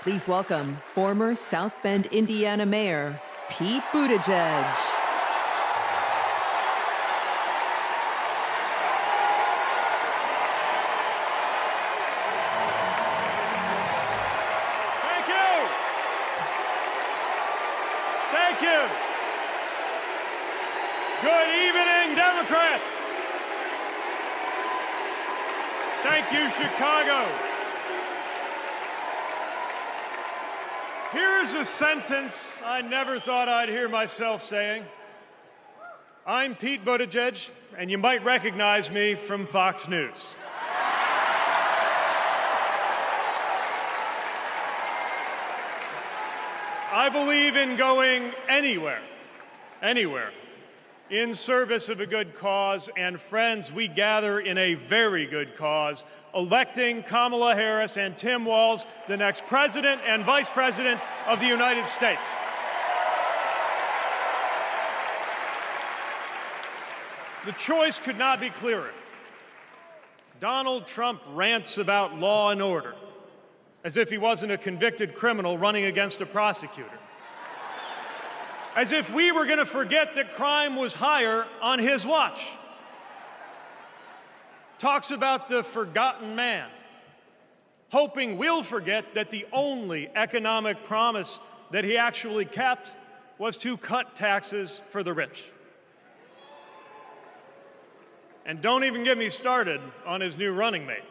Please welcome former South Bend, Indiana Mayor Pete Buttigieg. Thank you. Thank you. Good evening, Democrats. Thank you, Chicago. Here's a sentence I never thought I'd hear myself saying. I'm Pete Buttigieg, and you might recognize me from Fox News. I believe in going anywhere, in service of a good cause, and friends, we gather in a very good cause, electing Kamala Harris and Tim Walz, the next President and Vice President of the United States. The choice could not be clearer. Donald Trump rants about law and order, as if he wasn't a convicted criminal running against a prosecutor. As if we were going to forget that crime was higher on his watch. Talks about the forgotten man, hoping we'll forget that the only economic promise that he actually kept was to cut taxes for the rich. And don't even get me started on his new running mate.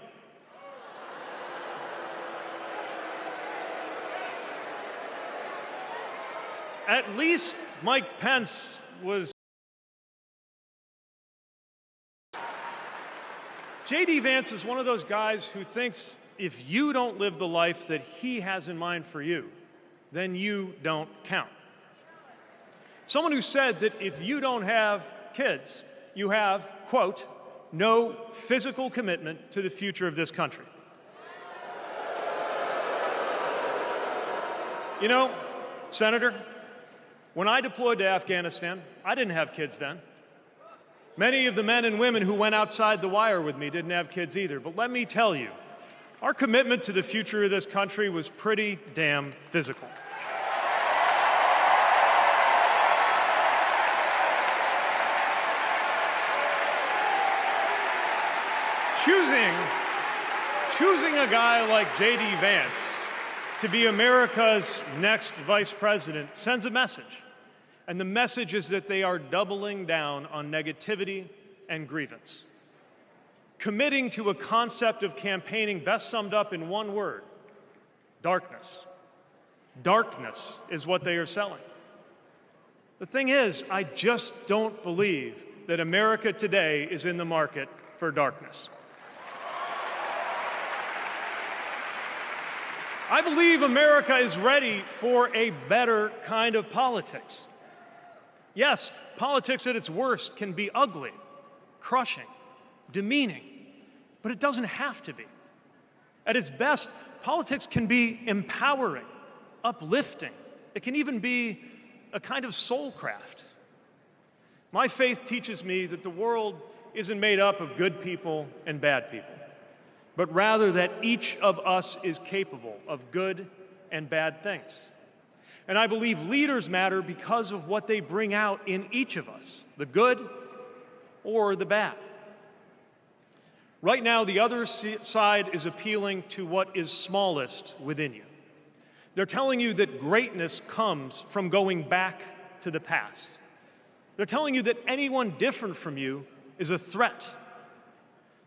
At least Mike Pence was. J.D. Vance is one of those guys who thinks if you don't live the life that he has in mind for you, then you don't count. Someone who said that if you don't have kids, you have, quote, no physical commitment to the future of this country. You know, Senator, when I deployed to Afghanistan, I didn't have kids then. Many of the men and women who went outside the wire with me didn't have kids either. But let me tell you, our commitment to the future of this country was pretty damn physical. Choosing a guy like J.D. Vance to be America's next vice president sends a message. And the message is that they are doubling down on negativity and grievance. Committing to a concept of campaigning best summed up in one word: darkness. Darkness is what they are selling. The thing is, I just don't believe that America today is in the market for darkness. I believe America is ready for a better kind of politics. Yes, politics at its worst can be ugly, crushing, demeaning, but it doesn't have to be. At its best, politics can be empowering, uplifting. It can even be a kind of soul craft. My faith teaches me that the world isn't made up of good people and bad people, but rather that each of us is capable of good and bad things. And I believe leaders matter because of what they bring out in each of us, the good or the bad. Right now, the other side is appealing to what is smallest within you. They're telling you that greatness comes from going back to the past. They're telling you that anyone different from you is a threat.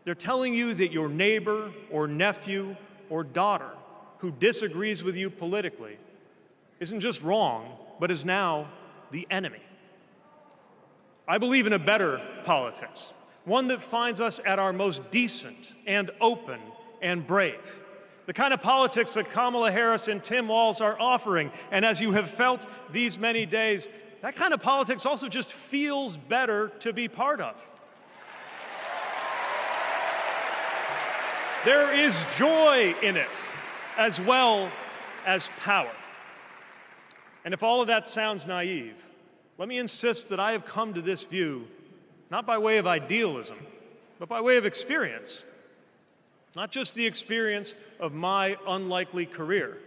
They're telling you that your neighbor or nephew or daughter who disagrees with you politically isn't just wrong, but is now the enemy. I believe in a better politics, one that finds us at our most decent and open and brave. The kind of politics that Kamala Harris and Tim Walz are offering. And as you have felt these many days, that kind of politics also just feels better to be part of. There is joy in it, as well as power. And if all of that sounds naive, let me insist that I have come to this view not by way of idealism, but by way of experience. Not just the experience of my unlikely career,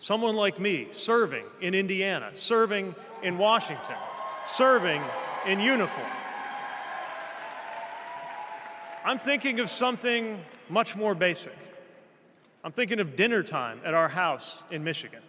Someone like me, serving in Indiana, serving in Washington, serving in uniform. I'm thinking of something much more basic. I'm thinking of dinner time at our house in Michigan.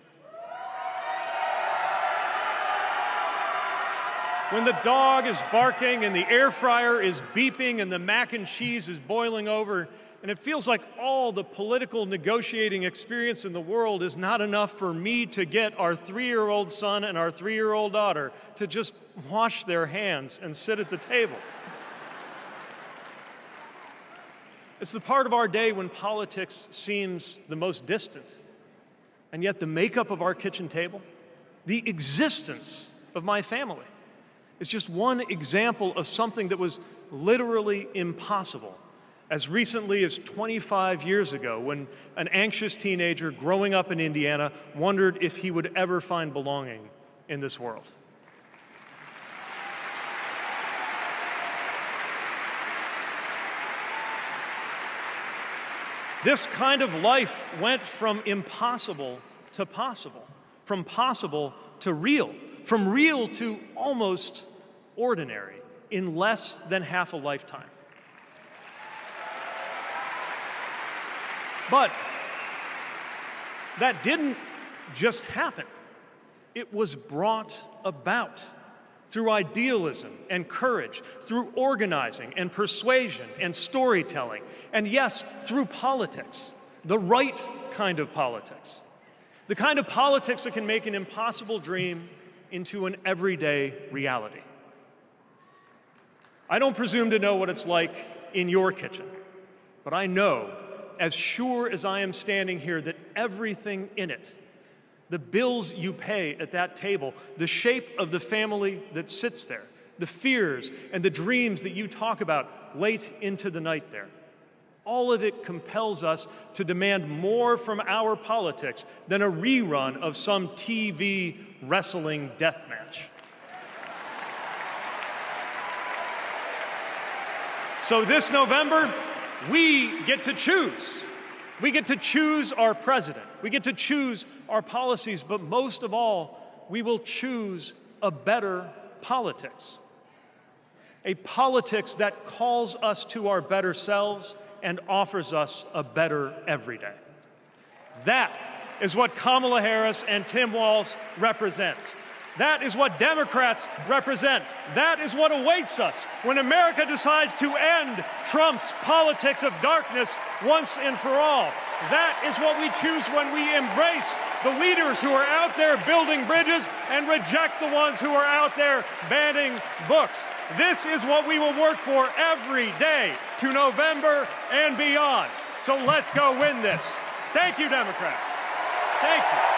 When the dog is barking and the air fryer is beeping and the mac and cheese is boiling over, and it feels like all the political negotiating experience in the world is not enough for me to get our 3-year-old son and our 3-year-old daughter to just wash their hands and sit at the table. It's the part of our day when politics seems the most distant, and yet the makeup of our kitchen table, the existence of my family, is just one example of something that was literally impossible as recently as 25 years ago, when an anxious teenager growing up in Indiana wondered if he would ever find belonging in this world. This kind of life went from impossible to possible, from possible to real, from real to almost ordinary in less than half a lifetime. But that didn't just happen. It was brought about through idealism and courage, through organizing and persuasion and storytelling, and yes, through politics, the right kind of politics, the kind of politics that can make an impossible dream into an everyday reality. I don't presume to know what it's like in your kitchen, but I know, as sure as I am standing here, that everything in it, the bills you pay at that table, the shape of the family that sits there, the fears and the dreams that you talk about late into the night there, all of it compels us to demand more from our politics than a rerun of some TV wrestling death match. So this November, we get to choose. We get to choose our president. We get to choose our policies, but most of all, we will choose a better politics. A politics that calls us to our better selves and offers us a better everyday. That is what Kamala Harris and Tim Walz represents. That is what Democrats represent. That is what awaits us when America decides to end Trump's politics of darkness once and for all. That is what we choose when we embrace the leaders who are out there building bridges and reject the ones who are out there banning books. This is what we will work for every day to November and beyond. So let's go win this. Thank you, Democrats. Thank you.